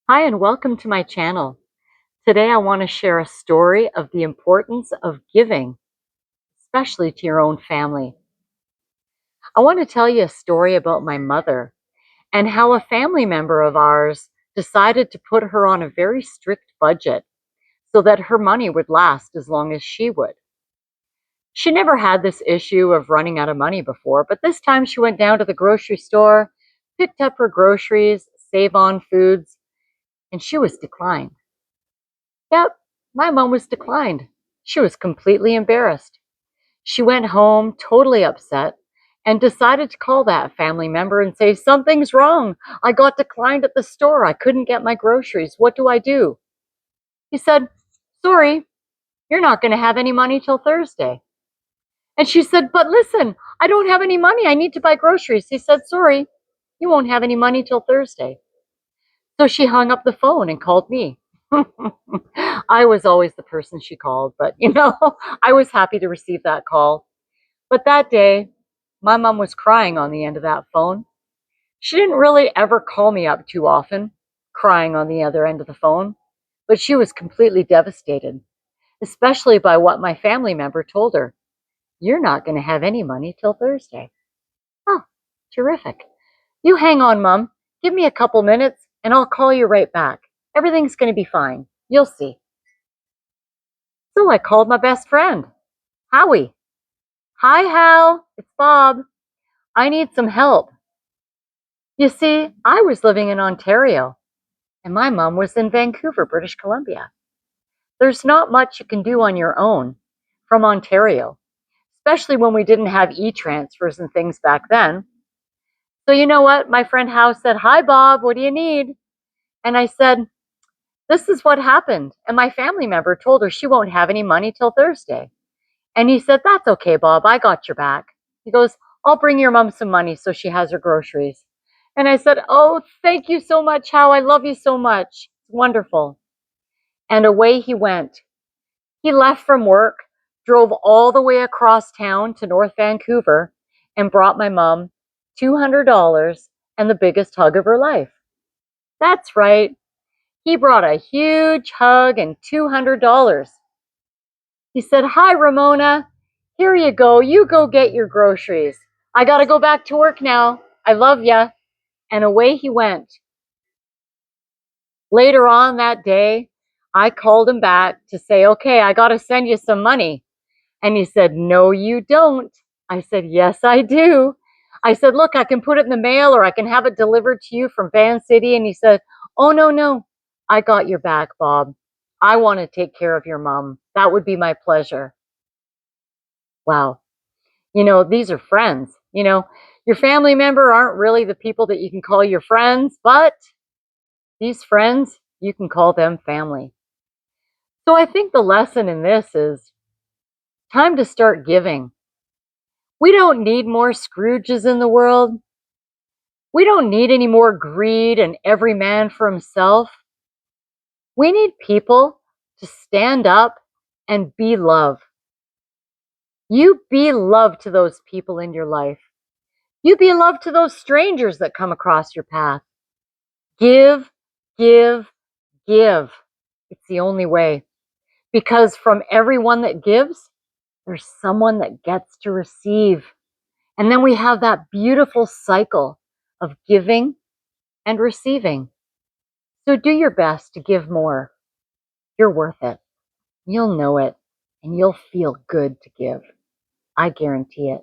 Hi, and welcome to my channel. Today, I want to share a story of the importance of giving, especially to your own family. I want to tell you a story about my mother and how a family member of ours decided to put her on a very strict budget so that her money would last as long as she would. She never had this issue of running out of money before, but this time she went down to the grocery store, picked up her groceries, save on foods, and she was declined. Yep, my mom was declined. She was completely embarrassed. She went home totally upset and decided to call that family member and say, "Something's wrong. I got declined at the store. I couldn't get my groceries. What do I do?" He said, "Sorry, you're not going to have any money till Thursday." And she said, "But listen, I don't have any money. I need to buy groceries." He said, "Sorry, you won't have any money till Thursday." So she hung up the phone and called me. I was always the person she called, but I was happy to receive that call. But that day, my mom was crying on the end of that phone. She didn't really ever call me up too often, crying on the other end of the phone, but she was completely devastated, especially by what my family member told her. "You're not going to have any money till Thursday." Oh, terrific. "You hang on, Mom. Give me a couple minutes and I'll call you right back. Everything's going to be fine. You'll see." So I called my best friend, Howie. "Hi, Hal. It's Bob. I need some help." You see, I was living in Ontario and my mom was in Vancouver, British Columbia. There's not much you can do on your own from Ontario, especially when we didn't have e-transfers and things back then. So you know what? My friend Howe said, "Hi, Bob. What do you need?" And I said, "This is what happened. And my family member told her she won't have any money till Thursday." And he said, "That's okay, Bob. I got your back." He goes, "I'll bring your mom some money so she has her groceries." And I said, "Oh, thank you so much, Hal. I love you so much. It's wonderful." And away he went. He left from work, drove all the way across town to North Vancouver, and brought my mom $200 and the biggest hug of her life. That's right. He brought a huge hug and $200. He said, "Hi, Ramona. Here you go. You go get your groceries. I got to go back to work now. I love ya." And away he went. Later on that day, I called him back to say, "Okay, I got to send you some money." And he said, "No, you don't." I said, "Yes, I do." I said, "Look, I can put it in the mail or I can have it delivered to you from Van City." And he said, "Oh, no, no. I got your back, Bob. I want to take care of your mom. That would be my pleasure." Wow. These are friends. Your family member aren't really the people that you can call your friends, but these friends, you can call them family. So I think the lesson in this is time to start giving. We don't need more Scrooges in the world. We don't need any more greed and every man for himself. We need people to stand up and be love. You be love to those people in your life. You be love to those strangers that come across your path. Give, give, give. It's the only way. Because from everyone that gives, there's someone that gets to receive. And then we have that beautiful cycle of giving and receiving. So do your best to give more. You're worth it. You'll know it, and you'll feel good to give. I guarantee it.